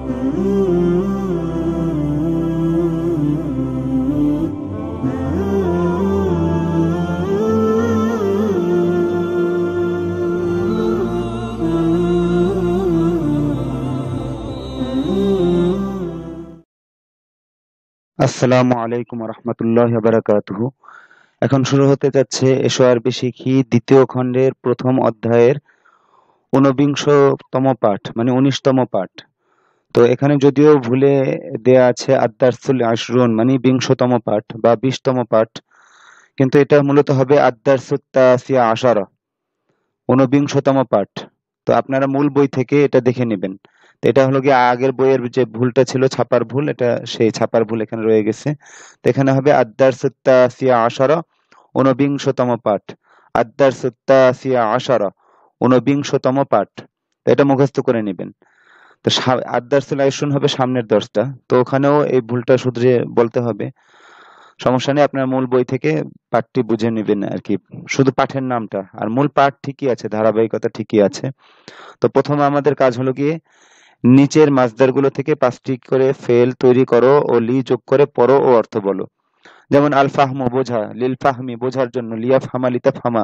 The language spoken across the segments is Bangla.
আসসালামু আলাইকুম রহমতুল্লাহ বারাকাতুহু। এখন শুরু হতে যাচ্ছে এসো আরবি শিখি দ্বিতীয় খণ্ডের প্রথম অধ্যায়ের ঊনবিংশতম পাঠ, মানে 19তম পাঠ। তো এখানে যদিও ভুলে দেয়া আছে আদ-দারসুল আশরুন, মানে 20তম পাঠ বা 20তম পাঠ, কিন্তু এটা মূলত হবে আদ-দারসুত তাসিয়া আশারা, 19তম পাঠ। তো আপনারা মূল বই থেকে এটা দেখে নেবেন। তো এটা হলো গিয়ে আগের বইয়ের যে ভুলটা ছিল, ছাপার ভুল, এটা সেই ছাপার ভুল এখানে রয়ে গেছে। তো এখানে হবে আদ-দারসুত তাসিয়া আশারা, 19তম পাঠ। আদ-দারসুত তাসিয়া আশারা, 19তম পাঠ। তো এটা মুখস্থ করে নেবেন। তো আদ-দারসুল আশরুন হবে সামনের দশটা, তো ওখানেও এই ভুলটা শুধরে বলতে হবে। সমস্যা নেই, আপনার মূল বই থেকে পাঠটি বুঝে নেবেন আর কি, শুধু পাঠের নামটা। আর মূল পাঠ ঠিকই আছে, ধারাবাহিকতা ঠিকই আছে। তো প্রথমে আমাদের কাজ হলো গিয়ে নিচের মাসদারগুলো থেকে 5টি করে ফেল তৈরি করো ও লি যোগ করে পড়ো ও অর্থ বলো। যেমন আল ফাহমু বোঝা, লিল ফাহমি বোঝার জন্য, লিয়া ফাহমা লিতা ফাহমা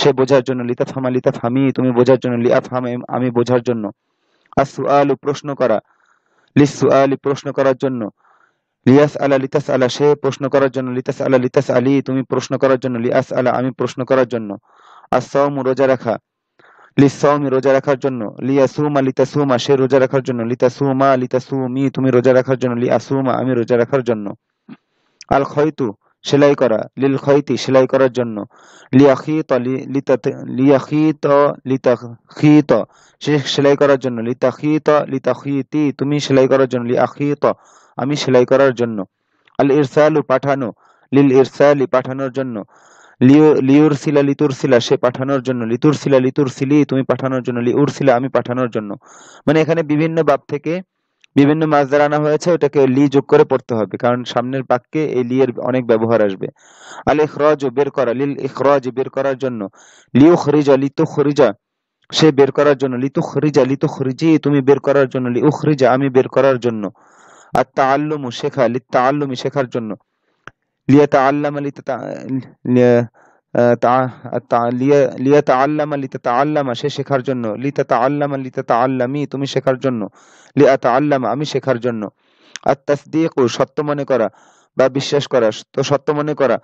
সে বোঝার জন্য, লিতা ফাহমা লিতা ফাহমি তুমি বোঝার জন্য, লিয়া ফাহমা আমি বোঝার জন্য। আসুআলু প্রশ্ন করা, লিসুআলি প্রশ্ন করার জন্য, লিয়াস আলা লিতাস আলা সে প্রশ্ন করার জন্য, লিতাস আলা লিতাস আলী তুমি প্রশ্ন করার জন্য, লিয়াস আলা আমি প্রশ্ন করার জন্য। আসসাওমু রোজা রাখা, লিসসাওমি রোজা রাখার জন্য, লিয়াসুমা লিতাসুমা সে রোজা রাখার জন্য, লিতাসুমা লিতাসুমি তুমি রোজা রাখার জন্য, লিয়াসুমা আমি রোজা রাখার জন্য। আল খয়তু সেলাই করা, লিল খয়তি সেলাই করার জন্য, লিয়াখিত লিয়াখিত লিতাখিত সে সেলাই করার জন্য, লিতাখিত লিতাখিতি তুমি সেলাই করার জন্য, লিয়াখিত আমি সেলাই করার জন্য। আল ইরসালু পাঠানো, লিল ইরসালি পাঠানোর জন্য, লিউরসিলা লিতুরসিলা সে পাঠানোর জন্য, লিতুরসিলা লিতুরসিলি তুমি পাঠানোর জন্য, লিউরসিলা আমি পাঠানোর জন্য। মানে এখানে বিভিন্ন বাব থেকে বিভিন্ন মাসদার আনা হয়েছে, ওটাকে লি যোগ করে পড়তে হবে, কারণ সামনের বাক্যে এই লি এর অনেক ব্যবহার আসবে। আল ইখরাজ বের করা, লিল ইখরাজ বের করার জন্য, লিউখরিজা লিতুখরিজা সে বের করার জন্য, লিতুখরিজা লিতুখরিজি তুমি বের করার জন্য, লিউখরিজা আমি বের করার জন্য। আর তাআল্লুমু শেখা, লিতাআল্লুমি শেখার জন্য, লিয়াতাআল্লামা লিয়াতাআল্লামা লিতাতাআল্লামা সে শেখার জন্য, লিতাতাআল্লামা লিতাতাআল্লামি তুমি শেখার জন্য, লিআতাআল্লামা আমি শেখার জন্য। আত-তাসদীকু সত্য মনে করা বা বিশ্বাস করা, তো সত্য মনে করা,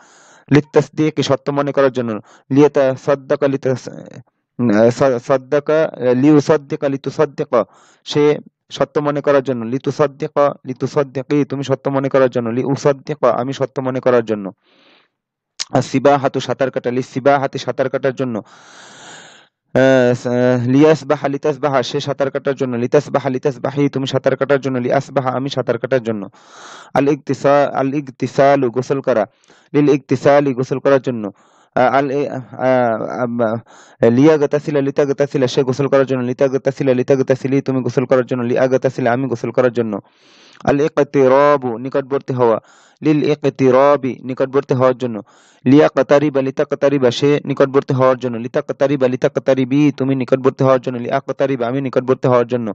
লিত-তাসদীকি সত্য মনে করার জন্য, লিয়াতাসাদ্দাকা সাদ্দাকা লিউসাদ্দিকা লিতুসাদ্দিকা সে সত্য মনে করার জন্য, লিতুসাদ্দিকা লিতুসাদ্দিকি তুমি সত্য মনে করার জন্য, লিউসাদ্দিকা আমি সত্য মনে করার জন্য। আর সিবাহাতু সাঁতার কাটা, লিসিবাহাতি সাঁতার কাটার জন্য, লিয়াসবাহা লিতাসবাহা সে সাঁতার কাটার জন্য, লিতাসবাহা লিতাসবাহি তুমি সাঁতার কাটার জন্য, লিআসবাহা আমি সাঁতার কাটার জন্য। আল ইগতিসালু গোসল করা, লিল ইগতিসালি গোসল করার জন্য, আল লিয়াগতাসিলা লিতাগতাসিলা সে গোসল করার জন্য, লিতাগতাসিলা লিতাগতাসিলি তুমি গোসল করার জন্য, লিআগতাসিলা আমি গোসল করার জন্য। আল ইকতিরাবু নিকটবর্তী হওয়া, লিল ইকতিরাবি নিকটবর্তী হওয়ার জন্য, লিয়াকতারিবা লিতাকতারিবা সে নিকটবর্তী হওয়ার জন্য, লিতাকতারিবা লিতাকতারিবি তুমি নিকটবর্তী হওয়ার জন্য, লিআকতারিবা আমি নিকটবর্তী হওয়ার জন্য।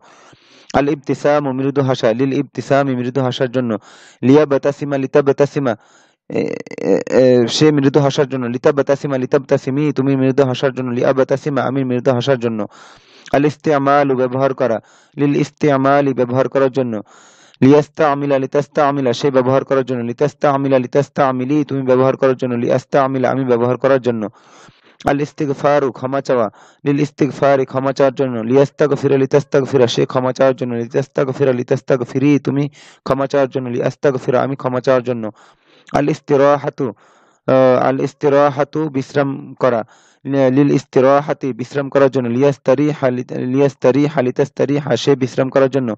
আল ইবতিসামু মৃদু হাসা, লিল ইবতিসামি মৃদু হাসার জন্য, লিয়াবতাসিমা লিতাবতাসিমা সে মৃদু হাসার জন্য, লিতাবতাসিমা লিতাবতাসিমি তুমি মৃদু হাসার জন্য, লিআবতাসিমা আমি মৃদু হাসার জন্য। আল ইস্তেমালু ব্যবহার করা, লিল ইস্তেমালি ব্যবহার করার জন্য, লিয়াস্তাআমিলা লিতাস্তাআমিলা সে ব্যবহার করার জন্য, লিতাস্তাআমিলা লিতাস্তাআমিলি তুমি ব্যবহার করার জন্য, লিআস্তাআমিলা আমি ব্যবহার করার জন্য। আল ইস্তিগফারু ক্ষমা চাওয়া, লিল ইস্তিগফারি ক্ষমা চাওয়ার জন্য, লিয়াস্তাগফিরা লিতাস্তাগফিরা সে ক্ষমা চাওয়ার জন্য, লিতাস্তাগফিরা লিতাস্তাগফিরি তুমি ক্ষমা চাওয়ার জন্য, লিআস্তাগফিরা আমি ক্ষমা চাওয়ার জন্য। আল ইস্তিরাহাতু আল ইস্তিরাহাতু বিশ্রাম করা, লিল ইস্তিরাহাতি বিশ্রাম করার জন্য, লিয়াস্তারিহা লিতাস্তারিহা সে বিশ্রাম করার জন্য,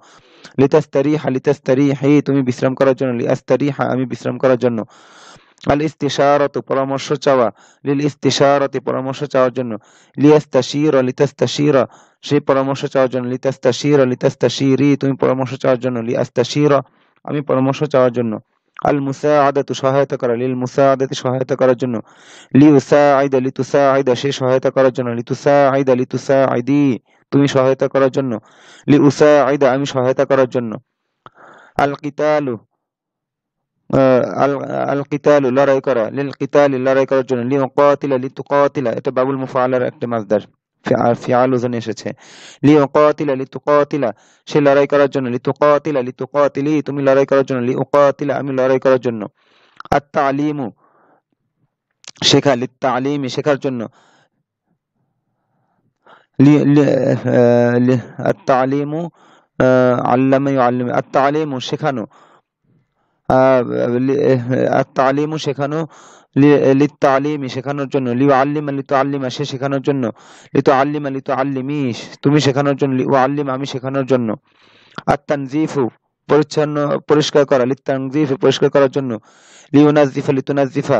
লিতাস্তারিহা লিতাস্তারিহি তুমি বিশ্রাম করার জন্য, লিআস্তারিহা আমি বিশ্রাম করার জন্য। আল ইস্তিশারাতু পরামর্শ চাওয়া, লিল ইস্তিশারাতি পরামর্শ চাওয়ার জন্য, লিয়াস্তাশিরা লিতাস্তাশিরা সে পরামর্শ চাওয়ার জন্য, লিতাস্তাশিরা লিতাস্তাশিরি তুমি পরামর্শ চাওয়ার জন্য, লিআস্তাশিরা আমি পরামর্শ চাওয়ার জন্য। আল মুসাআদাতু সহায়তা করা, লিল মুসাআদাতি সহায়তা করার জন্য, লিউসাআইদা লিতুসাআইদা সে সহায়তা করার জন্য, লিতুসাআইদা লিতুসাআইদি তুমি সহায়তা করার জন্য, লিউসাইদা আমি সহায়তা করার জন্য, আল কিতালু আল আল কিতালু লড়াই করা, লিল কিতালি লড়াই করার জন্য, লিউকাতিলা লিতুকাতিলা এটা বাবুল মুফআলার একটা মাসদার, ফিআল ওজনে এসেছে। লিউকাতিলা লিতুকাতিলা সে লড়াই করার জন্য, লিতুকাতিলা লিতুকাতিলি তুমি লড়াই করার জন্য, লিউকাতিলা আমি লড়াই করার জন্য। আত-তালিমু শেখা, লিত-তালিমি শেখার জন্য, আত-তালিমু আল্লামা ইউআল্লিমু আত-তালিমু শেখানো, আত-তালিমু শেখানো, লিত-তালিমি শেখানোর জন্য, লিউআল্লিমা লিতুআল্লিমা সে শেখানোর জন্য, লিতুআল্লিমা লিতুআল্লিমি তুমি শেখানোর জন্য, লিউআল্লিমা আমি শেখানোর জন্য। আত-তানযীফু পরিচ্ছন্ন পরিষ্কার করা, লিত-তানযীফ পরিষ্কার করার জন্য, লিউনাযযিফা লিতুনাযযিফা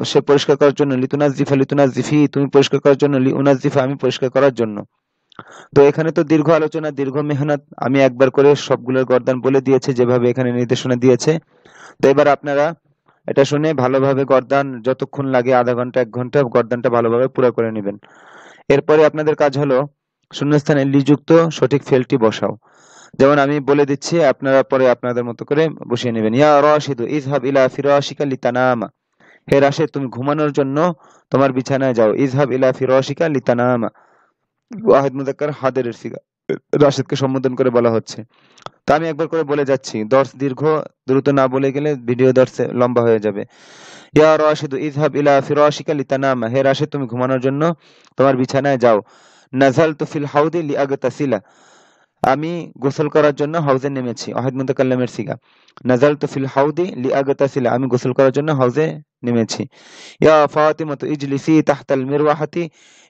সে পরিষ্কার করার জন্য, লিতুনাযযিফা লিতুনাযযিফি তুমি পরিষ্কার করার জন্য, লিউনাযযিফা আমি পরিষ্কার করার জন্য। তো এখানে তো দীর্ঘ আলোচনা, দীর্ঘ মেহনত, আমি একবার করে সবগুলোর গর্দান বলে দিয়েছে যেভাবে এখানে নির্দেশনা দিয়েছে। তো এবার আপনারা এটা শুনে ভালোভাবে গর্দান যতক্ষণ লাগে, আধা ঘন্টা 1 ঘন্টা গর্দানটা ভালোভাবে পুরো করে নেবেন। এরপরে আপনাদের কাজ হলো শূন্যস্থানে লিযুক্ত সঠিক ফেলটি বসাও। যেমন আমি বলে দিচ্ছি, আপনারা পরে আপনাদের মতো করে বসিয়ে নেবেন। ইয়া রাশিদু ইযহাব ইলা ফিরাশিকা লিতানামা হে রাশেদ তুমি ঘুমানোর জন্য তোমার বিছানায় যাও। ইযহাব ইলা ফিরাশিকা লিতানামা ওয়াহিদ মুযাক্কার হাদিরের সিগা, রাশেদকে সম্বোধন করে বলা হচ্ছে। তো আমি একবার করে বলে যাচ্ছি, দর্শ দীর্ঘ, দ্রুত না বলে গেলে ভিডিও দর্শ লম্বা হয়ে যাবে। ইয়া রাশিদু ইযহাব ইলা ফিরাশিকা লিতানামা হে রাশেদ তুমি ঘুমানোর জন্য তোমার বিছানায় যাও। নাযালতু ফিল হাউদি লিআগতাসিলা আমি গোসল করার জন্য হাউজে নেমেছি। ওয়াহিদ মুতাকাল্লিমের সিগা। নাযালতু ফিল হাউদি লিআগতাসিলা আমি গোসল করার জন্য হাউজে নেমেছি। ইয়া ফাতিমাতু ইজলিসি তাহতাল মিরওয়াহাতি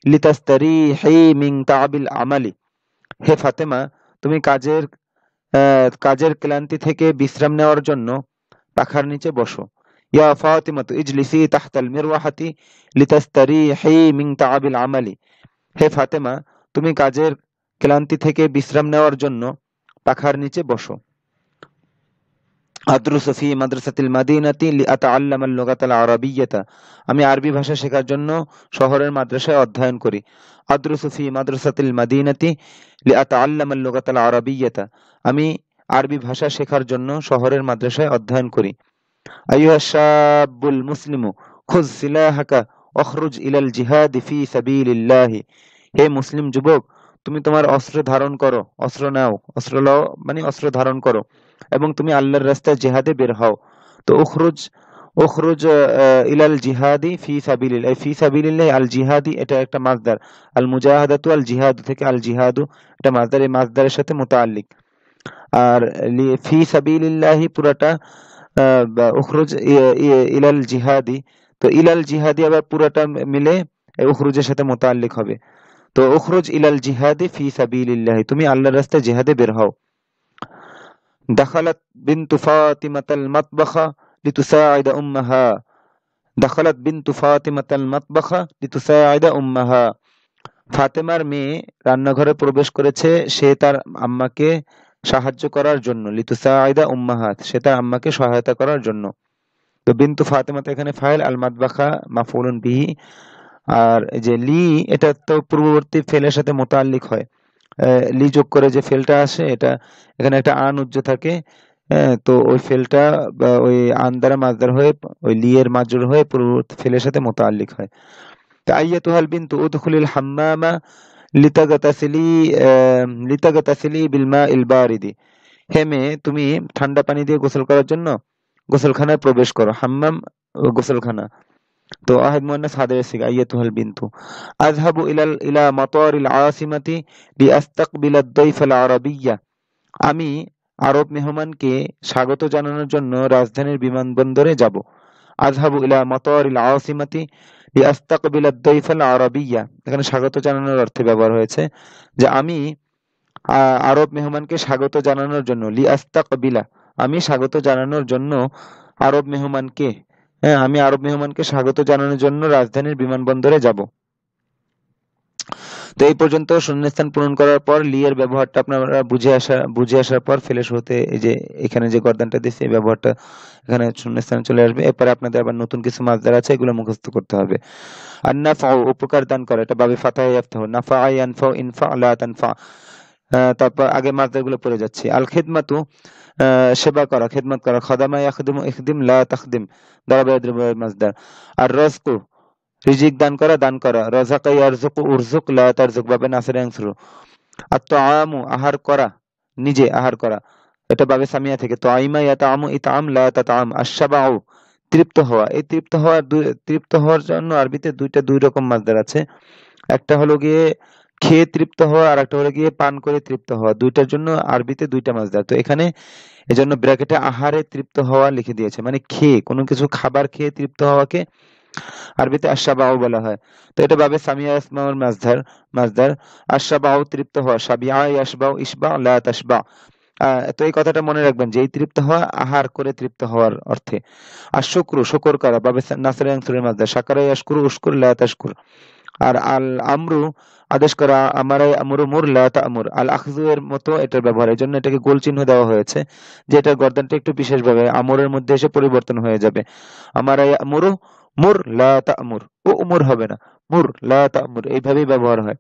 লিতাস্তারিহি মিন তা'বিল আমালি হে ফাতেমা তুমি কাজের ক্লান্তি থেকে বিশ্রাম নেওয়ার জন্য পাখার নিচে বসো। ইয়া ফাতিমাতু ইজলিসি তাহতাল মিরওয়াহাতি লিতাস্তারিহি মিন তা'বিল আমালি হে ফাতেমা তুমি কাজের ক্লান্তি থেকে বিশ্রাম নেওয়ার জন্য পাখার নিচে বসো। আদরুসু ফি মাদ্রাসাতিল মাদিনাতি লিআতাআল্লামা আল-লুগাতাল আরাবিয়্যাতা আমি আরবি ভাষা শেখার জন্য শহরের মাদ্রাসায় অধ্যয়ন করি। আদরুসু ফি মাদ্রাসাতিল মাদিনাতি লিআতাআল্লামা আল-লুগাতাল আরাবিয়্যাতা আমি আরবি ভাষা শেখার জন্য শহরের মাদ্রাসায় অধ্যয়ন করি। আইয়ুহাশ শাবুল মুসলিমু খুয সিলাহাকা ওখরুজ ইলাল জিহাদি ফি সাবিলিল্লাহি হে মুসলিম যুবক তুমি তোমার অস্ত্র ধারণ করো, অস্ত্র নাও, অস্ত্র লও মানে অস্ত্র ধারণ করো এবং তুমি আল্লাহর রাস্তায় জিহাদে বের হও। তো উখরুজ ইলাল জিহাদি ফি সাবিলিল্লাহ ফি সাবিলিল্লাহ আল জিহাদি এটা একটা মাসদার, আল মুজাহাদাতু আল জিহাদু থেকে আল জিহাদু এটা মাসদার, এই মাসদারের সাথে মুতাআল্লিক। আর ফি সাবিলিল্লাহি পুরাটা উখরুজ ইলাল জিহাদি, তো ইলাল জিহাদি আবার পুরাটা মিলে উখরুজের সাথে মুতাআল্লিক হবে। তো উখরুজ ইলাল জিহাদি ফি সাবিলিল্লাহ তুমি আল্লাহর রাস্তায় জিহাদে বের হও। দাখালাত বিনতু ফাতিমাতাল মাতবাখা লিতুসাইদা উম্মাহা দাখালাত বিনতু ফাতিমাতাল মাতবাখা লিতুসাইদা উম্মাহা ফাতেমার মেয়ে রান্নাঘরে প্রবেশ করেছে সে তার আম্মাকে সাহায্য করার জন্য। লিতুসাইদা উম্মাহাত সে তার আম্মাকে সহায়তা করার জন্য। তো বিনতু ফাতিমাতা এখানে ফাইল, আল মাতবাখা মাফউলুন বিহি। আর যে লি এটা তো পূর্ববর্তী ফেলের সাথে মুতাআল্লিক হয়, লি যোগ করে যে ফেলটা আসে এটা এখানে একটা আন উজ্জ থাকে, তো ওই ফেলটা ওই আন দ্বারা মাসদার হয়ে ওই লি এর মাজরুর হয়ে পূর্ববর্তী ফেলের সাথে মুতাআল্লিক হয়। তো আইয়াতুহাল বিনতু উদখুলিল হাম্মামা লিতাগতাসিলি বিল মাইল বারিদি হে মেয়ে তুমি ঠান্ডা পানি দিয়ে গোসল করার জন্য গোসলখানায় প্রবেশ করো। হাম্মাম গোসলখানা। তো আহাদ মুয়ান্নাস হাদিরের সিগা আইয়াতুহাল বিনতু। আযহাবু ইলা মাতারিল আসিমাতি লিআস্তাকবিলা আদ-দাইফাল আরাবিয়্যা আমি আরব মেহমানকে স্বাগত জানানোর জন্য রাজধানীর বিমানবন্দরে যাব। আযহাবু ইলা মাতারিল আসিমাতি লিআস্তাকবিলা আদ-দাইফাল আরাবিয়্যা এখানে স্বাগত জানানোর অর্থে ব্যবহার হয়েছে যে আমি আরব মেহমানকে স্বাগত জানানোর জন্য, লিআস্তাকবিলা আমি স্বাগত জানানোর জন্য আরব মেহমানকে আমি আরব মেহমানকে স্বাগত জানানোর জন্য রাজধানীর বিমানবন্দরে যাব। তো এই পর্যন্ত শূন্যস্থান পূরণ করার পর লি এর ব্যবহারটা আপনারা বুঝে আসার পর ফেলে শুরুতে এই যে এখানে যে গর্দানটা দিয়েছে এই ব্যবহারটা এখানে শূন্যস্থানে চলে আসবে। এরপরে আপনাদের আবার নতুন কিছু মাসদার আছে, এগুলো মুখস্থ করতে হবে। আর নাফাউ উপকার দান করা, এটা বাবে ফাতাহ ইয়াফতাহু, নাফা ইয়ানফাউ, ইনফা লা তানফা। তারপর আগে মাসদার গুলো পড়ে যাচ্ছি। আল খিদমাতু সেবা করা, খেদমত করা, খাদামা ইয়াখদিমু ইখদিম লা তাখদিম, দারাবা ইয়াদরিবু মাসদার। আর রাজকু রিজিক দান করা, দান করা, রাযাকা ইয়ারযুকু উরযুক লা তারযুক, বাবে নাসির ইয়ানসুরু। আর তাআমু আহার করা, নিজে আহার করা, এটা বাবে সামিয়া থেকে, তাইমা ইয়াতাআমু ইতআম লা তাতআম। আশ-শাবাউ তৃপ্ত হওয়া, এই তৃপ্ত হওয়ার জন্য আরবিতে দুই রকম মাসদার আছে। একটা হলো গিয়ে খেয়ে তৃপ্ত হওয়া, আর একটা হলো গিয়ে পান করে তৃপ্ত হওয়া। দুইটার জন্য আরবিতে দুইটা মাসদার। তো এখানে এজন্য ব্র্যাকেটে আহারে তৃপ্ত হওয়া লিখে দিয়েছে, মানে খেয়ে কোনো কিছু খাবার খেয়ে তৃপ্ত হওয়াকে আরবিতে আশ-শাবাউ বলা হয়। তো এটা বাবে সামিয়া ইসমাউল মাসদার। আশ-শাবাউ তৃপ্ত হওয়া, শাবিআ ইয়াশবাউ ইশবা লা তাশবা। তো এই কথাটা মনে রাখবেন যে এই তৃপ্ত হওয়া আহার করে তৃপ্ত হওয়ার অর্থে। আর শুকরু শুকর করা, বাবে নাসির ইয়ানসুরের মাসদার। শাকারা ইয়াশকুরু উশকুর লা তাশকুর। আর আল আমরু আদেশ করা, আমারা আমরু মুর লা তা'মুর। আল আখযু এর মতো এটার ব্যবহার, এজন্য এটাকে গোল চিহ্ন দেওয়া হয়েছে যে এটার গর্দানটা একটু বিশেষভাবে আমরের মধ্যে এসে পরিবর্তন হয়ে যাবে। আমারা আমরু মুর লা তা'মুর, ও উমর হবে না, মুর লা তা'মুর, এইভাবেই ব্যবহার হয়।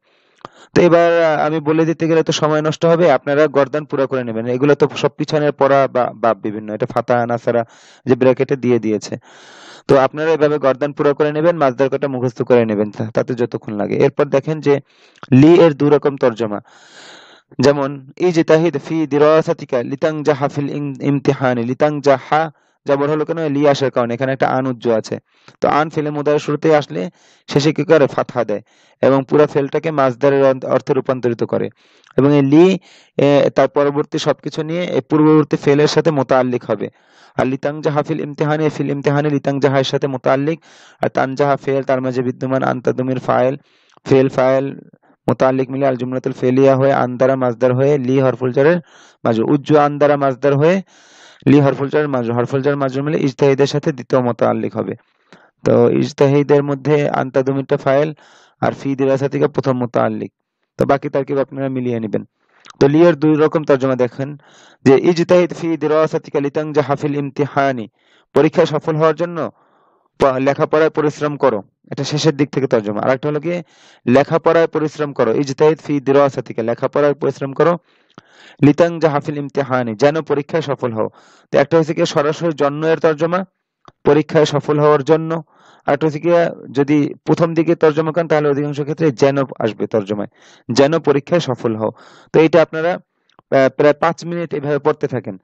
তো এবার আমি বলে দিতে গেলে তো সময় নষ্ট হবে, আপনারা গর্দান পুরো করে নেবেন। এগুলো তো সব পিছনের পড়া বা বাব বিভিন্ন, এটা ফাতা নাসারা যে ব্র্যাকেটে দিয়ে দিয়েছে। তো আপনারা এভাবে গর্দান পুরো করে নেবেন, মাসদার কটা মুখস্থ করে নেবেন, তাতে যতক্ষণ লাগে। এরপর দেখেন যে লি এর দুই রকম তরজমা। যেমন ইজতাহিদ ফি দিরাসাতিকা লিতানজাহা ফিল ইমতিহানি। লিতানজাহা জবর হলো কেন, লি আসার কারণে, এখানে একটা আন উজ্জ আছে। তো আন ফেলে মুদারের শুরুতে আসলে শেষে কি করে, ফাতহা দেয় এবং পুরো ফেলটাকে মাসদারের অর্থে রূপান্তরিত করে। এবং এই লি তার পরবর্তী সবকিছু নিয়ে এই পূর্ববর্তী ফেলের সাথে মোতাল্লিক হবে। আর লিতানজাহা ফিল ইমতিহানি, ফিল ইমতিহানি লিতানজাহার সাথে মোতাল্লিক। আর তানজাহা ফেল, তার মাঝে বিদ্যমান আনতাদমির ফাইল, ফাইল মোতাল্লিক মিলে আল জুমলাতুল ফেলিয়া হয়ে আন্দারা মাসদার হয়ে লি হরফুল জারের মাজরুর। উজ্জু আন্দারা মাসদার হয়ে লি হরফুল জারের মাজরুর। হরফুল জার মাজরুর মিলে ইজতাহিদের সাথে দ্বিতীয় মোতাল্লিক হবে। তো ইজতাহিদের মধ্যে আনতাদমিরটা ফাইল আর ফি দিরাসাতিকা প্রথম মোতাল্লিক। তো বাকি তারকিব আপনারা মিলিয়ে নেবেন। তো লি এর দুই রকম তরজমা দেখেন যে ইজতাহিদ ফি দিরাসাতিকা লিতানজাহা ফিল ইমতিহানি, পরীক্ষায় সফল হওয়ার জন্য লেখাপড়ায় পরিশ্রম করো, এটা শেষের দিক থেকে তর্জমা। আর একটা হলো কি, লেখাপড়ায় পরিশ্রম করো, ইজতাহিদ ফি দিরাসাতিকা, লেখাপড়ায় পরিশ্রম করো, লিতানজাহা ফিল ইমতিহানি, যেন পরীক্ষায় সফল হও। তো একটা হচ্ছে কি সরাসরি জন্য এর তর্জমা, পরীক্ষায় সফল হওয়ার জন্য। আর একটা হচ্ছে কি, যদি প্রথম দিকে তর্জমা করেন তাহলে অধিকাংশ ক্ষেত্রে যেন আসবে তর্জমায়, যেন পরীক্ষায় সফল হও। তো এইটা আপনারা প্রায় 5 মিনিট এভাবে পড়তে থাকেন।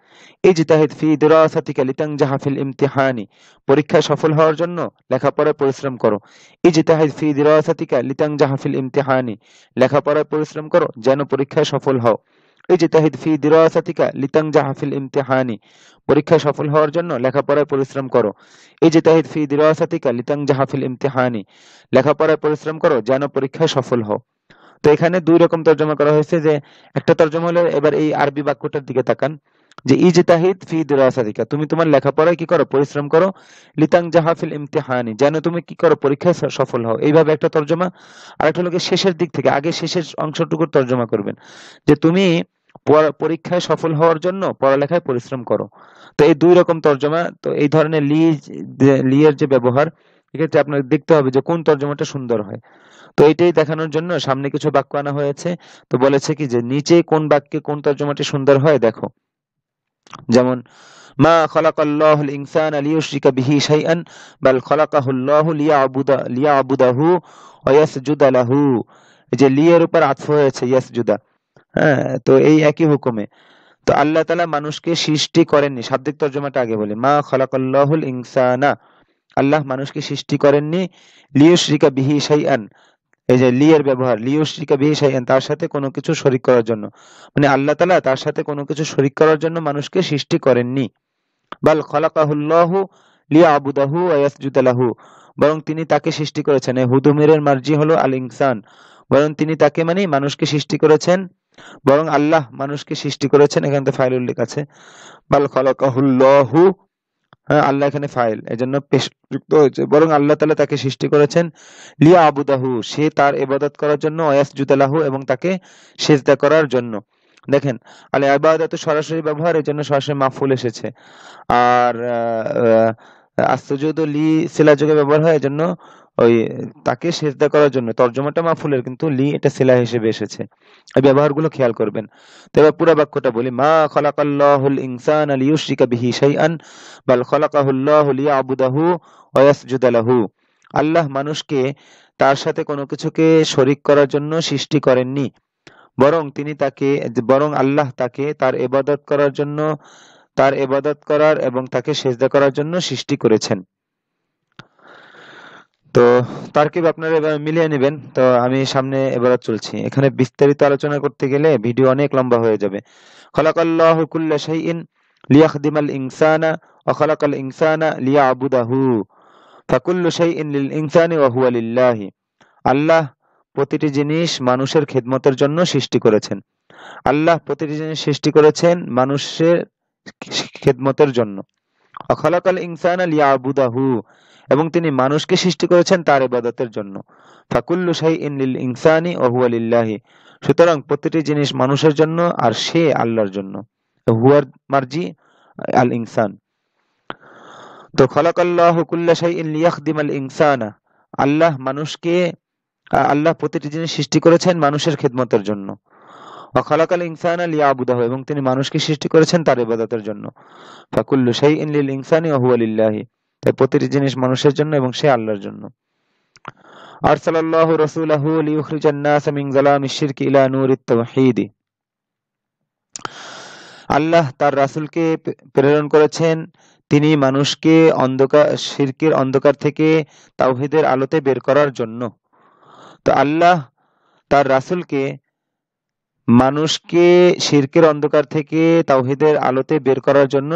ইজতাহিদ ফি দিরাসাতিকা লিতানজাহা ফিল ইমতিহানি, পরীক্ষায় সফল হওয়ার জন্য লেখাপড়ায় পরিশ্রম করো। ইজতাহিদ ফি দিরাসাতিকা লিতানজাহা ফিল ইমতিহানি, লেখাপড়ায় পরিশ্রম করো যেন পরীক্ষায় সফল হও। ইজতাহিদ ফি দিরাসাতিকা লিতানজাহা ফিল ইমতিহানি, পরীক্ষায় সফল হওয়ার জন্য লেখাপড়ায় পরিশ্রম করো। ইজতাহিদ ফি দিরাসাতিকা লিতানজাহা ফিল ইমতিহানি, লেখাপড়ায় পরিশ্রম করো যেন পরীক্ষায় সফল হও। তো এখানে দুই রকম তর্জমা করা হয়েছে। যে একটা তর্জমা হলো, এবার এই আরবি বাক্যটার দিকে তাকান, যে ইজতাহিদ ফি দিরাসাতিকা, তুমি তোমার লেখাপড়ায় কি করো, পরিশ্রম করো, লিতানজাহা ফিল ইমতিহানি, যেন তুমি কি করো, পরীক্ষায় সফল হও। এইভাবে একটা তর্জমা। আর একটা হলো শেষের দিক থেকে, আগে শেষের অংশটুকুর তর্জমা করবেন, যে তুমি পরীক্ষায় সফল হওয়ার জন্য পড়ালেখায় পরিশ্রম করো। তো এই দুই রকম তর্জমা। তো এই ধরনের লি এর যে ব্যবহার, এক্ষেত্রে আপনার দেখতে হবে যে কোন তর্জমাটা সুন্দর হয়। তো এইটাই দেখানোর জন্য সামনে কিছু বাক্য আনা হয়েছে। তো বলেছে কি যে নিচে কোন বাক্যে কোন তর্জমাটি সুন্দর হয় দেখো। যেমন মা খালাকাল্লাহুল ইনসানা লিয়ুশরিকা বিহি শাইআন বাল খালাকাহুল্লাহু লিয়াবুদাহু ওয়া ইয়াসজুদা লাহু। এই যে লি এর উপর আতফ হয়েছে ইয়াসজুদা, হ্যাঁ, তো এই একই হুকুমে। তো আল্লাহ তাআলা মানুষকে সৃষ্টি করেননি, শাব্দিক তর্জমাটা আগে বলি, মা খালাকাল্লাহুল ইনসানা, আল্লাহ মানুষকে সৃষ্টি করেননি, লিয়ুশরিকা বিহি শাইআন, এই যে লি এর ব্যবহার, লিয়ুশরিকা বিহি শাইআন, তার সাথে কোনো কিছু শরীক করার জন্য, মানে আল্লাহ তাআলা তার সাথে কোনো কিছু শরীক করার জন্য মানুষকে সৃষ্টি করেননি। বাল খালাকাহুল্লাহু লিয়াবুদাহু ওয়া ইয়াসজুদা লাহু, বরং তিনি তাকে সৃষ্টি করেছেন। এই হুদুমিরের মার্জি হলো আল ইনসান, বরং তিনি তাকে মানে মানুষকে সৃষ্টি করেছেন, বরং আল্লাহ মানুষকে সৃষ্টি করেছেন, এখানে তো ফাইল উল্লেখ আছে। বাল খালাকাহুল্লাহু, হ্যাঁ, আল্লাহ এখানে ফাইল, এজন্য পেশ যুক্ত হয়েছে। বরং আল্লাহ তাআলা তাকে সৃষ্টি করেছেন লিয়া আবুদাহু, সে তার ইবাদত করার জন্য, ওয়াসজুদা লাহু, এবং তাকে সিজদা করার জন্য। দেখেন, আল ইবাদাতু সরাসরি ব্যবহার, এজন্য সরাসরি মাফউল এসেছে। আর আসজুদু লি সিলা যোগে ব্যবহার হয়, এজন্য ওই তাকে সিজদা করার জন্য। তর্জমাটা মাফউলের, কিন্তু লি এটা সিলা হিসেবে এসেছে। এই ব্যবহারগুলো খেয়াল করবেন। তো এবার পুরো বাক্যটা বলি, মা খালাকাল্লাহুল ইনসানা লিয়ুশরিকা বিহি শাইআন বাল খালাকাহুল্লাহু লিয়াবুদাহু ওয়া ইয়াসজুদা লাহু। আল্লাহ মানুষকে তার সাথে কোনো কিছুকে শরীক করার জন্য সৃষ্টি করেননি, বরং আল্লাহ তাকে তার ইবাদত করার জন্য, তার ইবাদত করার এবং তাকে সিজদা করার জন্য সৃষ্টি করেছেন। তো তারকিব আপনারা এবার মিলিয়ে নেবেন। তো আমি সামনে এবারে চলছি। এখানে বিস্তারিত আলোচনা করতে গেলে ভিডিও অনেক লম্বা হয়ে যাবে। খালাকাল্লাহু কুল্লা শাইইন লিয়াখদিমাল ইনসানা ওয়া খালাকাল ইনসানা লিয়াবুদাহু ফাকুল্লু শাইইন লিল ইনসানি ওয়া হুয়া লিল্লাহি। আল্লাহ প্রতিটি জিনিস মানুষের খেদমতের জন্য সৃষ্টি করেছেন। আল্লাহ প্রতিটি জিনিস সৃষ্টি করেছেন মানুষের খেদমতের জন্য। ওয়া খালাকাল ইনসানা লিয়াবুদাহু, এবং তিনি মানুষকে সৃষ্টি করেছেন তার ইবাদতের জন্য। ফাকুল্লু শাইইন লিল ইনসানি ওয়া হুয়া লিল্লাহি, সুতরাং প্রতিটি জিনিস মানুষের জন্য আর সে আল্লাহর জন্য। হুয়ার মার্জি আল ইনসান। তো খালাকাল্লাহু কুল্লা শাইইন লিয়াখদিমাল ইনসানা, আল্লাহ মানুষকে আল্লাহ প্রতিটি জিনিস সৃষ্টি করেছেন মানুষের খেদমতের জন্য। ওয়া খালাকাল ইনসানা লিয়াবুদাহু, এবং তিনি মানুষকে সৃষ্টি করেছেন তার ইবাদতের জন্য। ফাকুল্লু শাইইন লিল ইনসানি ওয়া হুয়া লিল্লাহি, তাই প্রতিটি জিনিস মানুষের জন্য এবং সে আল্লাহর জন্য। আরসালাল্লাহু রাসূলাহু লিইখরিজান নাসা মিন যালামিশ শিরকি ইলা নূরিত তাওহীদ। আল্লাহ তার রাসূলকে প্রেরণ করেছেন, তিনি মানুষকে শিরকের অন্ধকার থেকে তাওহীদের আলোতে বের করার জন্য। তো আল্লাহ তার রাসূলকে মানুষকে শিরকের অন্ধকার থেকে তাওহীদের আলোতে বের করার জন্য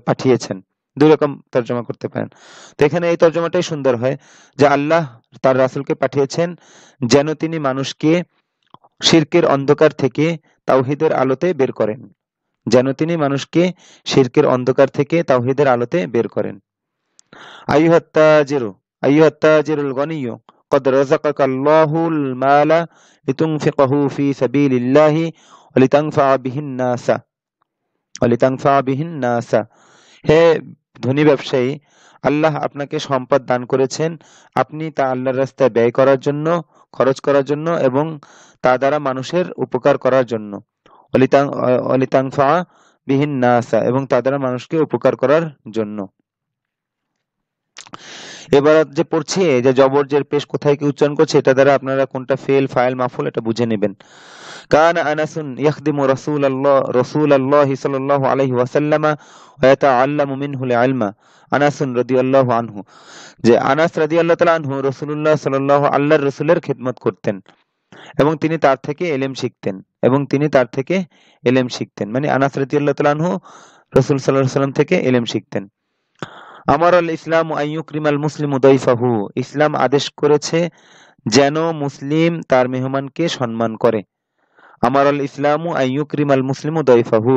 পাঠিয়েছেন। দুই রকম তর্জমা করতে পারেন। তো এখানে এই তর্জমাটাই সুন্দর হয় যে আল্লাহ তার রাসূলকে পাঠিয়েছেন যেন তিনি মানুষকে শিরকের অন্ধকার থেকে তাওহীদের আলোতে বের করেন, যেন তিনি মানুষকে শিরকের অন্ধকার থেকে তাওহীদের আলোতে বের করেন। আইয়ুহাত তাজিরু আইয়ুহাত তাজিরুল গনিয়্যু قد رزقك الله المال لتنفقه في سبيل الله ولتنفع به الناس। হে ধনী ব্যবসায়ী, আল্লাহ আপনাকে সম্পদ দান করেছেন, আপনি তা আল্লাহর রাস্তায় ব্যয় করার জন্য, খরচ করার জন্য, এবং তা দ্বারা মানুষের উপকার করার জন্য। ওয়ালিতানফা বিহিন নাসা, এবং তা দ্বারা মানুষকে উপকার করার জন্য। এবার যে পড়ছি, যে জবর জের পেশ কোথায় কি উচ্চারণ করছে, এটা দ্বারা আপনারা কোনটা ফেল, ফাইল, মাফুল এটা বুঝে নেবেন। কানা আনাসুন ইয়াখদিমু রাসূলাল্লাহি সাল্লাল্লাহু আলাইহি ওয়াসাল্লাম ওয়া ইয়াতাআল্লামু মিনহুল ইলমা। আনাসুন রাদিয়াল্লাহু আনহু, যে আনাস রাদিয়াল্লাহু তাআলা আনহু রাসূলুল্লাহ সাল্লাল্লাহু আল্লাহর রাসূলের খিদমত করতেন এবং তিনি তার থেকে ইলম শিখতেন। মানে আনাস রাদিয়াল্লাহু তাআলা আনহু রাসূল সাল্লাল্লাহু আলাইহি ওয়াসাল্লাম থেকে ইলম শিখতেন। আমারাল ইসলামু আইয়ুকরিমাল মুসলিমু দাইফাহু, ইসলাম আদেশ করেছে যেন মুসলিম তার মেহমানকে সম্মান করে। আমারাল ইসলামু আইয়ুকরিমাল মুসলিমু দাইফাহু,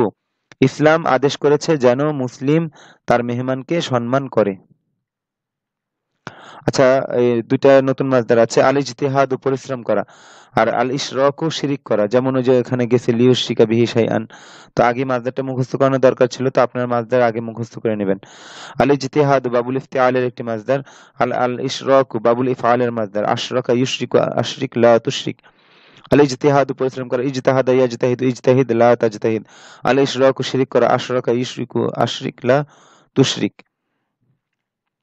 ইসলাম আদেশ করেছে যেন মুসলিম তার মেহমানকে সম্মান করে। আচ্ছা, এই দুইটা নতুন মাসদার আছে, আল ইজতিহাদ পরিশ্রম করা, আর আল ইশরাকু শিরিক করা। যেমন ওই যে এখানে গেছে লিউশরিকা বিহি শাইআন, তো আগে মাসদারটা মুখস্থ করানো দরকার ছিল, তো আপনার মাসদার আগে মুখস্থ করে নেবেন। আল ইজতিহাদ বাবুল ইফতিআলের একটি মাসদার, আল ইশরাকু বাবুল ইফআলের মাসদার, আশরাকা ইউশরিকু আশরিক লা তুশরিক। আল ইজতিহাদ পরিশ্রম করা, ইজতাহাদা ইয়াজতাহিদু ইজতাহিদ লা তাজতাহিদ। আল ইশরাকু শিরিক করা, আশরাকা ইউশরিকু আশরিক লা তুশরিক।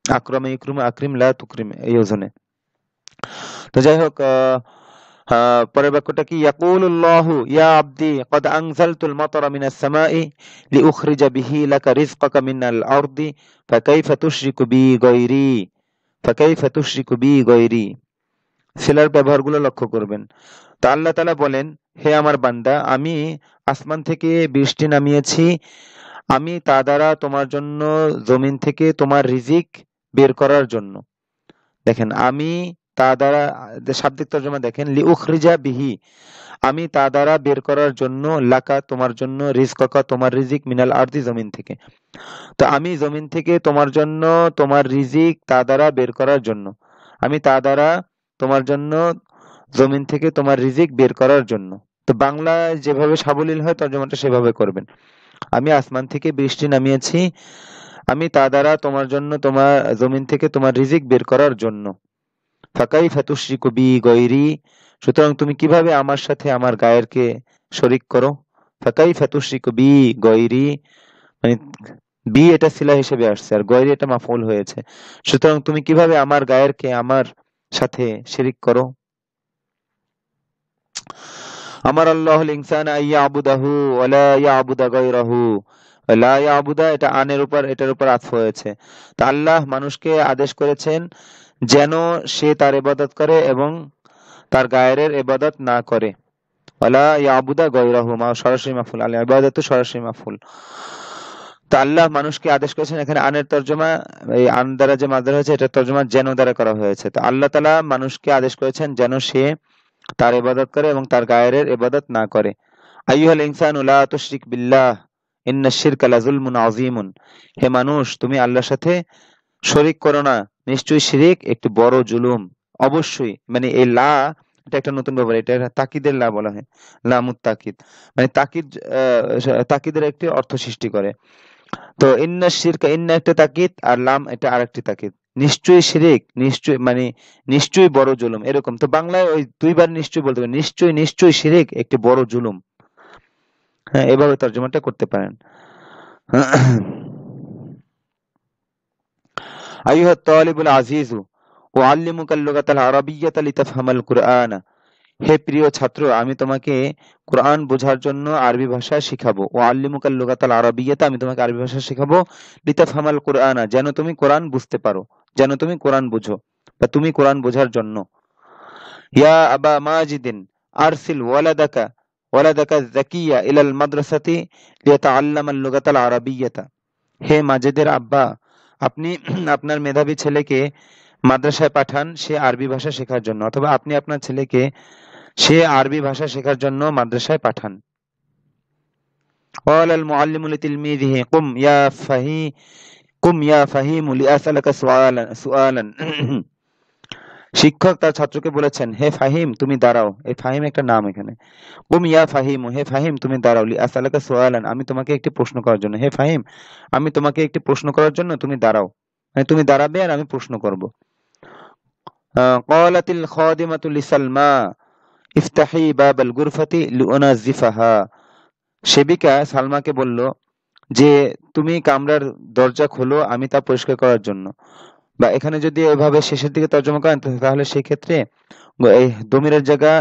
আকরামা ইকরিমু আকরিম লা তুকরিম, এই ওজনে। তো যাই হোক, পরের বাক্যটা কি, ইয়াকুলুল্লাহু ইয়া আবদি ক্বাদ আনজালতুল মাতারা মিনাস সামাই লিউখরিজা বিহি লাকা রিজকাকা মিনাল আরদি ফাকাইফা তুশরিকু বি গায়রি। সিলার ব্যবহারগুলো লক্ষ্য করবেন। তো আল্লাহ তাআলা বলেন, হে আমার বান্দা, আমি আসমান থেকে বৃষ্টি নামিয়েছি, আমি তা দ্বারা তোমার জন্য জমিন থেকে তোমার রিজিক বের করার জন্য। দেখেন, আমি তা দ্বারা, শাব্দিক তর্জমা দেখেন, লিউখরিজা বিহি, আমি তা দ্বারা বের করার জন্য, লাকা তোমার জন্য, রিজকাকা তোমার রিজিক, মিনাল আরদি জমিন থেকে। তো আমি জমিন থেকে তোমার জন্য তোমার রিজিক তা দ্বারা বের করার জন্য, আমি তা দ্বারা তোমার জন্য জমিন থেকে তোমার রিজিক বের করার জন্য। তো বাংলায় যেভাবে সাবলীল হয় তর্জমাটা সেভাবে করবেন। আমি আসমান থেকে বৃষ্টি নামিয়েছি, আমি তা দ্বারা তোমার জন্য তোমার জমিন থেকে তোমার রিজিক বের করার জন্য। ফাকাইফা তুশরিকু বি গৈরি, সুতরাং তুমি কিভাবে আমার সাথে আমার গায়েরকে শরিক করো। ফাকাইফা তুশরিকু বি গৈরি, মানে বি এটা সিলা হিসেবে আসছে আর গৈরি এটা মাফউল হয়েছে। সুতরাং তুমি কিভাবে আমার গায়েরকে আমার সাথে শিরিক করো। আমার আল্লাহুল ইনসান আইয়াবুদাহু ওয়ালা ইয়াবুদা গায়রাহু, লা ইয়াবুদা এটা আনের উপর, এটার উপর আতফ হয়েছে। তা আল্লাহ মানুষকে আদেশ করেছেন যেন সে তার ইবাদত করে এবং তার গায়ের ইবাদত না করে। ওয়ালা ইয়াবুদা গায়রাহু, মা সরাসরি মাফুল, আল ইবাদাতু সরাসরি মাফুল। তা আল্লাহ মানুষকে আদেশ করেছেন, এখানে আনের তর্জমা, এই আন দ্বারা যে মাসদার হয়েছে এটার তর্জমা যেন দ্বারা করা হয়েছে। তো আল্লাহ তাআলা মানুষকে আদেশ করেছেন যেন সে তার ইবাদত করে এবং তার গায়ের ইবাদত না করে। আইয়ুহাল ইনসানু লা তুশরিক বিল্লাহ ইন্নাশ শিরকা লাযুলমুন আযীমুন, হে মানুষ তুমি আল্লাহর সাথে শরীক করো না, নিশ্চয়ই শিরিক একটি বড় জুলুম। অবশ্যই, মানে এই লা এটা একটা নতুন ব্যাপার, এটা তাকিদের লা বলা হয়, লামুত তাকিদ, মানে তাকিদ, তাকিদের একটি অর্থ সৃষ্টি করে। তো ইন্না শিরকা, ইন্না একটা তাকিদ আর লাম এটা আরেকটি তাকিদ। নিশ্চয়ই শিরিক, নিশ্চয়ই মানে নিশ্চয়ই বড় জুলুম, এরকম। তো বাংলায় ওই দুইবার নিশ্চয়ই বলতে পারেন, নিশ্চয়ই নিশ্চয়ই শিরিক একটি বড় জুলুম। হ্যাঁ, এভাবে তর্জমাটা করতে পারেন। আইয়ুহাত তালিবুল আজিজু উআল্লিমুকাল লুগাতাল আরাবিয়্যাতা লিতাফহামাল কুরআনা, হে প্রিয় ছাত্র আমি তোমাকে কোরআন বোঝার জন্য আরবি ভাষা শিখাবো। উআল্লিমুকাল লুগাতাল আরাবিয়্যাতা, আমি তোমাকে আরবি ভাষা শিখাবো, লিতাফহামাল কুরআনা, যেন তুমি কোরআন বুঝতে পারো, যেন তুমি কোরআন বুঝো বা তুমি কোরআন বোঝার জন্য। ইয়া আবা মাজিদিন আরসিল ওয়ালাদাকা যাকিয়া ইলাল মাদ্রাসাতি লিয়াতাআল্লামাল লুগাতাল আরাবিয়্যাতা, হে মাজেদের আব্বা, আপনি আপনার মেধাবী ছেলেকে মাদ্রাসায় পাঠান সে আরবি ভাষা শেখার জন্য, অথবা আপনি আপনার ছেলেকে সে আরবি ভাষা শেখার জন্য মাদ্রাসায় পাঠান। قال المعلم لتلميذه قم يا فهيم لأسألك سؤالا শিক্ষক তার ছাত্রকে বলেছেন, হে ফাহিম তুমি দাঁড়াও। এই ফাহিম একটা নাম এখানে। কুম ইয়া ফাহিম, হে ফাহিম তুমি দাঁড়াও, লিআসআলাকা সুআলান, আমি তোমাকে একটি প্রশ্ন করার জন্য। হে ফাহিম আমি তোমাকে একটি প্রশ্ন করার জন্য তুমি দাঁড়াও, মানে তুমি দাঁড়াবে আর আমি প্রশ্ন করব। ক্বালাতিল খাদিমাতু লিসালমা ইফতাহি বাবাল গুরফাতি লিউনাজিফাহা, সেবিকা সালমাকে বলল যে তুমি কামরার দরজা খোলো আমি তা পরিষ্কার করার জন্য। বা এখানে যদি এভাবে শেষের দিকে তর্জমা করেন তাহলে সেই ক্ষেত্রে এই দমিরের জায়গা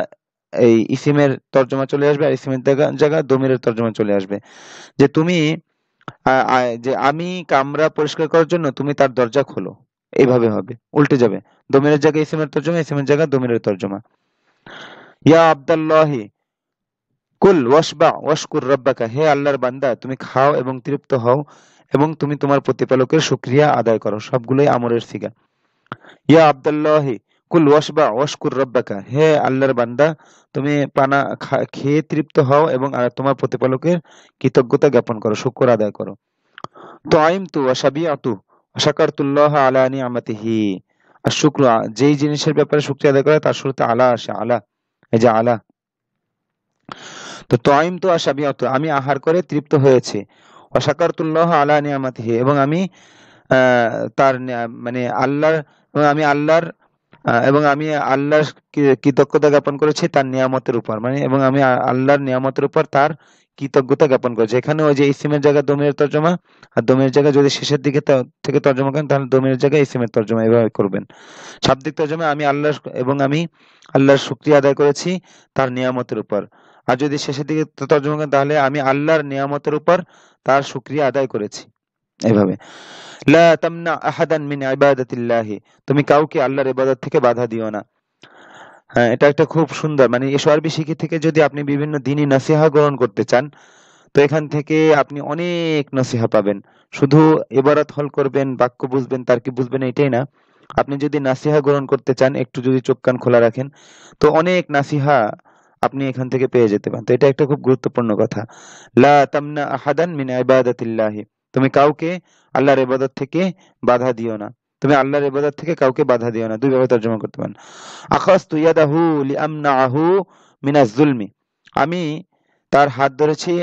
এই ইসিমের তর্জমা চলে আসবে, আর ইসিমের জায়গা দমিরের তর্জমা চলে আসবে। যে তুমি যে আমি কামরা পরিষ্কার করার জন্য তুমি তার দরজা খোলো, এইভাবে হবে, উল্টে যাবে। দমিরের জায়গায় ইসিমের তর্জমা, ইসিমের জায়গা দমিরের তর্জমা। ইয়া আব্দুল্লাহি কুল ওয়াশবা ওয়াশকুর রাব্বাকা, হে আল্লাহর বান্দা তুমি খাও এবং তৃপ্ত হও এবং তুমি তোমার প্রতিপালকের শুকরিয়া আদায় করো। সবগুলোই আমরের সিগা। ইয়া আব্দুল্লাহি কুল ওয়াশবা ওয়াশকুর রাব্বাকা, হে আল্লাহর বান্দা তুমি খেয়ে তৃপ্ত হও এবং তোমার প্রতিপালকের কৃতজ্ঞতা জ্ঞাপন করো, শুকর আদায় করো। তুআইমতু ওয়া শাবিআতু ওয়া শাকারতুল্লাহ আলা নিআমাতিহি, আর শুকর, যেই জিনিসের ব্যাপারে শুকরিয়া আদায় করে তার শুরুতে আলা আসে, আলা, এই যে আলা। তো তুআইমতু ওয়া শাবিআতু, আমি আহার করে তৃপ্ত হয়েছি, ওয়া শাকারতুল্লাহ আলা নিআমাতিহি, এবং আমি তার মানে আল্লাহর, এবং আমি আল্লাহর কৃতজ্ঞতা জ্ঞাপন করেছি তার নিয়ামতের উপর, মানে এবং আমি আল্লাহর নিয়ামতের উপর তার কৃতজ্ঞতা জ্ঞাপন করেছি। এখানে ওই যে ইসিমের জায়গায় দমিরের তর্জমা, আর দমিরের জায়গায় যদি শেষের দিকে থেকে তর্জমা করেন তাহলে দমিরের জায়গায় ইসিমের তর্জমা, এভাবে করবেন। শাব্দিক তর্জমা আমি আল্লাহর শুকরিয়া আদায় করেছি তার নিয়ামতের উপর, আর যদি শেষের দিকে তর্জমা করেন তাহলে আমি আল্লাহর নিয়ামতের উপর তার শুকরিয়া আদায় করেছি, এইভাবে। লা তামনা আহাদান মিন ইবাদাতিল্লাহি, তুমি কাউকে আল্লাহর ইবাদত থেকে বাধা দিও না। হ্যাঁ, এটা একটা খুব সুন্দর, মানে এই আরবি শিখে থেকে যদি আপনি বিভিন্ন দ্বীনি নসিহা গ্রহণ করতে চান তো এখান থেকে আপনি অনেক নসিহা পাবেন। শুধু ইবারত হল করবেন, বাক্য বুঝবেন, তার কি বুঝবেন এটাই না, আপনি যদি নাসিহা গ্রহণ করতে চান, একটু যদি চোখ কান খোলা রাখেন, তো অনেক নাসিহা আপনি এখান থেকে পেয়ে যেতে পারেন। তো এটা একটা খুব গুরুত্বপূর্ণ কথা। লা তামনা আহাদান মিন ইবাদাতিল্লাহি। তুমি কাউকে আল্লাহর ইবাদত থেকে বাধা দিও না। তুমি আল্লাহর ইবাদত থেকে কাউকে বাধা দিও না। দুই ভাবে তর্জমা করতে পারেন। আখাযতু ইয়াদাহু লিআমনাহু মিনাজ জুলমি। আমি তার হাত ধরেছি,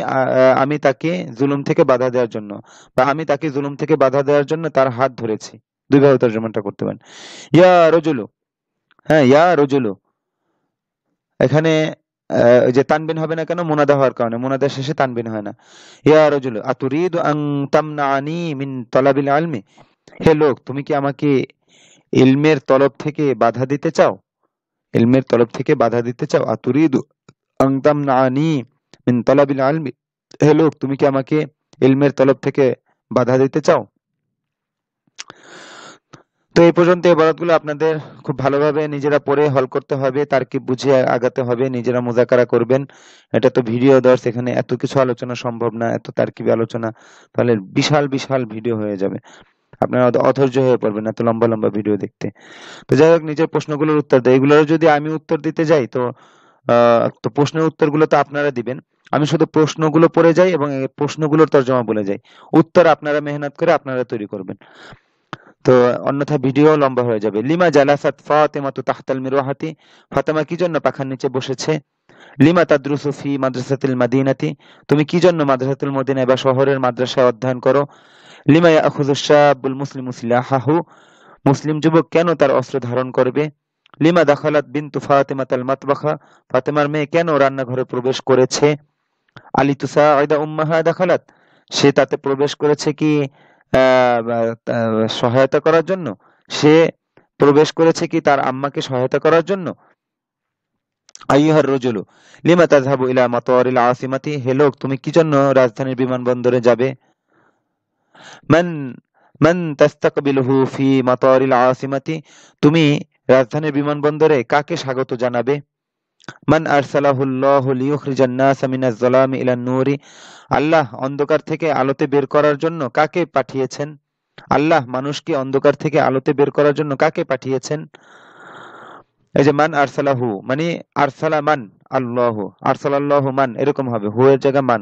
আমি তাকে জুলুম থেকে বাধা দেওয়ার জন্য, বা আমি তাকে জুলুম থেকে বাধা দেওয়ার জন্য তার হাত ধরেছি। দুই ভাবে তর্জমাটা করতে পারেন। ইয়া রজুলু, হ্যাঁ, ইয়া রজুলু, এখানে ওই যে তানবিন হবে না কেন? মুনাদা হওয়ার কারণে। মুনাদার শেষে তানবিন হয় না। ইয়া রজুলু আতুরিদু আন তামনাআনি মিন তলাবিল ইলমি। হে লোক, তুমি কি আমাকে ইলমের তলব থেকে বাধা দিতে চাও? ইলমের তলব থেকে বাধা দিতে চাও? আতুরিদু আন তামনাআনি মিন তলাবিল ইলমি। হে লোক, তুমি কি আমাকে ইলমের তলব থেকে বাধা দিতে চাও? তো এই পর্যন্ত ইবারতগুলো আপনাদের খুব ভালোভাবে নিজেরা পড়ে হল করতে হবে, তারকিব বুঝে আগাতে হবে, নিজেরা মুযাকারা করবেন। এটা তো ভিডিও দর্স, এখানে এত কিছু আলোচনা সম্ভব না, এত তারকিবি আলোচনা, তাহলে বিশাল বিশাল ভিডিও হয়ে যাবে। আপনারা অধৈর্য হয়ে পড়বেন এত লম্বা লম্বা ভিডিও দেখতে। তো যাই হোক, নিজের প্রশ্নগুলোর উত্তর দেয়। এগুলোর যদি আমি উত্তর দিতে যাই, তো প্রশ্নের উত্তরগুলো তো আপনারা দিবেন। আমি শুধু প্রশ্নগুলো পড়ে যাই এবং এই প্রশ্নগুলোর তর্জমা বলে যাই। উত্তর আপনারা মেহনত করে আপনারা তৈরি করবেন। তো অন্যথা ভিডিও লম্বা হয়ে যাবে। লিমা জালাসাত ফাতিমাতু তাহতাল মিরওয়াহাতি। ফাতেমা কি জন্য পাখার নিচে বসেছে? লিমা তাদরুসু ফি মাদ্রাসাতিল মাদিনাতি। তুমি কি জন্য মাদ্রাসাতুল মদিনায় বা শহরের মাদ্রাসায় অধ্যয়ন করো? লিমা ইয়াখুযু শাবুল মুসলিমু সিলাহাহু। মুসলিম যুবক কেন তার অস্ত্র ধারণ করবে? লিমা দাখালাত বিনতু ফাতিমাতাল মাতবাখা। ফাতেমার মেয়ে কেন রান্নাঘরে প্রবেশ করেছে? আলী তুসাঈদা উম্মাহা দাখালাত। সে তাতে প্রবেশ করেছে কি সহায়তা করার জন্য? সে প্রবেশ করেছে কি তার আম্মাকে সহায়তা করার জন্য? আইয়ুহার রজুলু লিমা তাযহাবু ইলা মাতারিল আসিমাতি। হে লোক, তুমি কি জন্য রাজধানীর বিমানবন্দরে যাবে? মান মান তাস্তাকবিলুহু ফি মাতারিল আসিমাতি। তুমি রাজধানীর বিমানবন্দরে কাকে স্বাগত জানাবে? মান আরসালাহুল্লাহু লিইউখরিজান নাসা মিনাজ যালামি ইলান নূরি। আল্লাহ অন্ধকার থেকে আলোতে বের করার জন্য কাকে পাঠিয়েছেন? আল্লাহ মানুষকে অন্ধকার থেকে আলোতে বের করার জন্য কাকে পাঠিয়েছেন? এই যে মান আরসালাহু, মানে আরসালা মান, আল্লাহ আরসালাল্লাহু মান, এরকম হবে, হু এর জায়গা মান।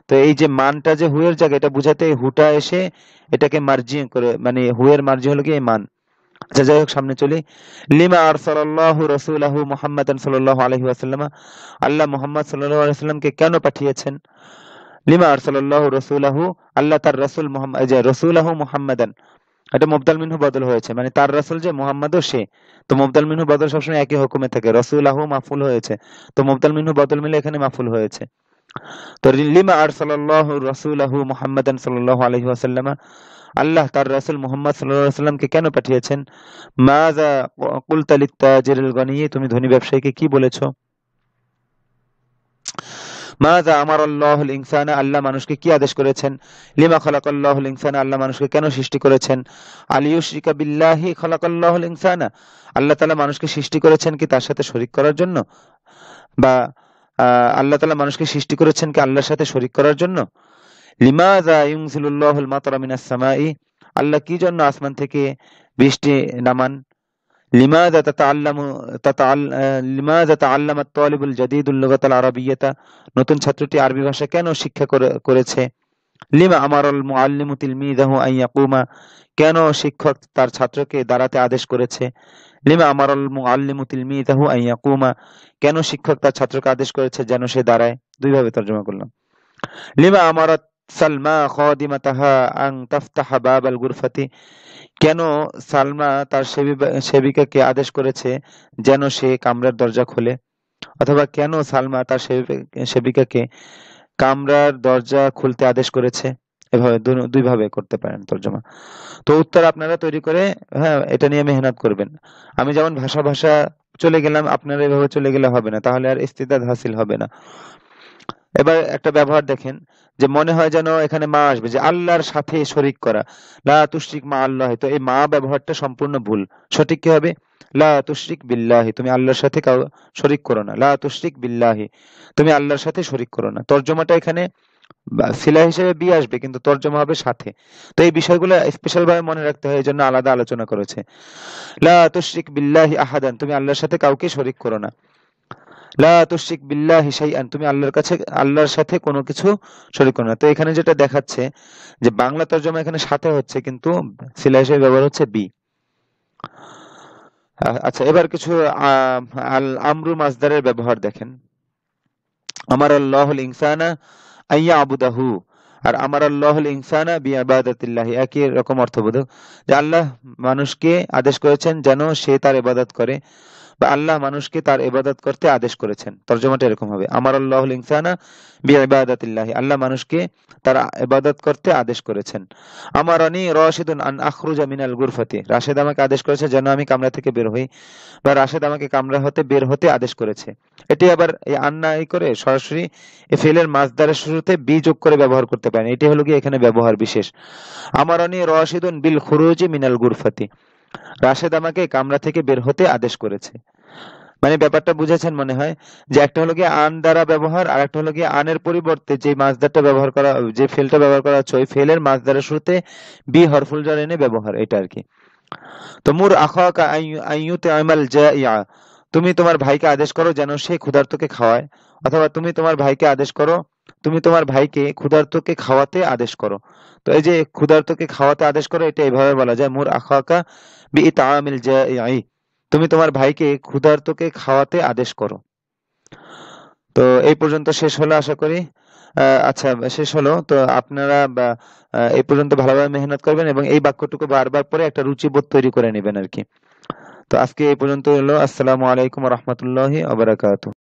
তো এই যে মানটা যে হু এর জায়গা, এটা বুঝাতে হুটা এসে এটাকে মার্জি করে, মানে হু এর মার্জি হলো কি এই মান। আচ্ছা, যাই হোক, সামনে চলি। লিমা আরসালাল্লাহু রাসূলাহু মুহাম্মাদান সাল্লাল্লাহু আলাইহি ওয়াসাল্লাম। আল্লাহ মুহাম্মদ সাল্লাল্লাহু আলাইহি ওয়াসাল্লামকে কেন পাঠিয়েছেন? লিমা আরসালাল্লাহু রাসূলাহু, আল্লাহ তার রাসূল মুহাম্মদ, এই যে রাসূলাহু মুহাম্মাদান, এটা মুবদাল মিনহু বদল হয়েছে, মানে তার রাসূল যে, মুহাম্মাদও সে। তো মুবদাল মিনহু বদল সবসময় একই হুকুমে থাকে। রাসূলাহু মাফউল হয়েছে, তো মুবদাল মিনহু বদল মিলে এখানে মাফউল হয়েছে। তো লিমা আরসালাল্লাহু রাসূলাহু মুহাম্মাদান সাল্লাল্লাহু আলাইহি ওয়াসাল্লাম। আল্লাহ তার রাসূল মুহাম্মদ সাল্লাল্লাহু আলাইহি ওয়াসাল্লামকে কেন পাঠিয়েছেন? মাযা কুলতা লিত-তাজিরিল গনি। তুমি ধনী ব্যবসায়ীকে কি বলেছো? মাযা আমারাল্লাহুল ইনসানা। আল্লাহ মানুষকে কি আদেশ করেছেন? লিমা খালাকাল্লাহুল ইনসানা। আল্লাহ মানুষকে কেন সৃষ্টি করেছেন? আলিয়ুশরিকা বিল্লাহি খালাকাল্লাহুল ইনসানা। আল্লাহ তাআলা মানুষকে সৃষ্টি করেছেন কি তার সাথে শরীক করার জন্য? বা আল্লাহ তাআলা মানুষকে সৃষ্টি করেছেন কি আল্লাহর সাথে শরীক করার জন্য? লিমাযা ইউনজিলুল্লাহুল মাতারা মিনাস সামাই। আল্লাহ কি জন্য আসমান থেকে বৃষ্টি নামান? লিমাযা তাতাআল্লামু তাতাআল লিমাযা তাআল্লামা আত-তালিবুল জাদীদুল লুগাতাল আরাবিয়্যাতা। নতুন ছাত্রটি আরবি ভাষা কেন শিক্ষা করেছে? লিমা আমারাল মুআল্লিমু তিলমিযাহু আন ইয়াকুমা। কেন শিক্ষক তার ছাত্রকে দাঁড়াতে আদেশ করেছে? লিমা আমারাল মুআল্লিমু তিলমিযাহু আন ইয়াকুমা। কেন শিক্ষক তার ছাত্রকে আদেশ করেছে যেন সে দাঁড়ায়? দুই ভাবে তর্জমা করলাম। লিমা আমারাত সালমা খাদিমাতাহা আন তাফতাহা বাবাল গুরফাতি। কেন সালমা তার সেবিকাকে আদেশ করেছে যেন সে কামরার দরজা খোলে? অথবা কেন সালমা তার সেবিকাকে কামরার দরজা খুলতে আদেশ করেছে? এভাবে দুই ভাবে করতে পারেন তর্জমা। তো উত্তর আপনারা তৈরি করে, হ্যাঁ, এটা নিয়ে মেহনত করবেন। আমি যেমন ভাষা ভাষা চলে গেলাম, আপনারা এভাবে চলে গেলে হবে না, তাহলে আর ইস্তিদাদ হাসিল হবে না। এবার একটা ব্যবহার দেখেন, যে মনে হয় যেন এখানে মা আসবে, যে আল্লাহর সাথে শরীক করা, লা তুশরিক মা আল্লাহ। তো এই মা ব্যবহারটা সম্পূর্ণ ভুল। সঠিক কি হবে? লা তুশরিক বিল্লাহি। তুমি আল্লাহর সাথে শরীক করো না। লা তুশরিক বিল্লাহি, তুমি আল্লাহর সাথে শরীক করো না। তর্জমাটা এখানে বা সিলা হিসেবে বি আসবে কিন্তু তর্জমা হবে সাথে। তো এই বিষয়গুলো স্পেশাল ভাবে মনে রাখতে হয়, এজন্য আলাদা আলোচনা করেছে। লা তুশরিক বিল্লাহি আহাদান, তুমি আল্লাহর সাথে কাউকে শরীক করো না। লা তুশরিক বিল্লাহি শাইআন, তুমি আল্লাহর সাথে কোনো কিছু শরীক করো না। তো এখানে যেটা দেখাচ্ছে যে বাংলা তর্জমা এখানে সাথে হচ্ছে কিন্তু সিলা হিসেবে ব্যবহার হচ্ছে বি। আচ্ছা, এবার কিছু আল আমরু মাসদারের ব্যবহার দেখেন। আমার আল্লাহুল ইনসানা আইয়া আবুদাহু, আর আমার আল্লাহুল ইনসানা বিইবাদাতিল্লাহি একই রকম অর্থবোধক, যে আল্লাহ মানুষকে আদেশ করেছেন যেন সে তার ইবাদত করে, বা আল্লাহ মানুষকে তার ইবাদত করতে আদেশ করেছেন। তর্জমাটা এরকম হবে, আমার আল্লাহুল ইনসানা বিইবাদাতিল্লাহি, আল্লাহ মানুষকে তার ইবাদত করতে আদেশ করেছেন। আমারানি রাশিদুন আন আখরুজা মিনাল গুরফাতি, রাশেদ আমাকে আদেশ করেছে যেন আমি কামরা থেকে বের হই, বা রাশেদ আমাকে কামরা হতে বের হতে আদেশ করেছে। এটি আবার এই আন্না এই করে সরাসরি এই ফেলের মাসদারের শুরুতে বি যোগ করে ব্যবহার করতে পারেন, এটি হলো কি এখানে ব্যবহার বিশেষ। আমারানি রাশিদুন বিল খুরুজি মিনাল গুরফাতি, রাশেদ আমাকে কামরা থেকে বের হতে আদেশ করেছে। মানে ব্যাপারটা বুঝেছেন মনে হয়, যে একটা হলো গিয়ে আন দ্বারা ব্যবহার, আর একটা হলো গিয়ে আনের পরিবর্তে যে মাসদারটা ব্যবহার করা, যে ফেলটা ব্যবহার করা হচ্ছে ওই ফেলের মাসদারের শুরুতে বি হরফুল জার এনে ব্যবহার, এটা আর কি। তো মুর আখাকা আইয়ুতে আমাল জাইয়া, তুমি তোমার ভাইকে আদেশ করো যেন সে ক্ষুধার্তকে খাওয়ায়, অথবা তুমি তোমার ভাইকে ক্ষুধার্তকে খাওয়াতে আদেশ করো। তো এই যে ক্ষুধার্তকে খাওয়াতে আদেশ করো, এটা এভাবে বলা যায় মুর আখাকা বিইতাআমিল জাইই, তুমি তোমার ভাইকে ক্ষুধার্তকে খাওয়াতে আদেশ করো। তো এই পর্যন্ত শেষ হলো আশা করি। আচ্ছা, শেষ হলো তো আপনারা এই পর্যন্ত ভালোভাবে মেহনত করবেন এবং এই বাক্যটুকু বারবার পরে একটা রুচিবোধ তৈরি করে নেবেন আর কি। তো আজকে এই পর্যন্ত হলো। আসসালামু আলাইকুম ওয়া রাহমাতুল্লাহি ওয়া বারাকাতুহু।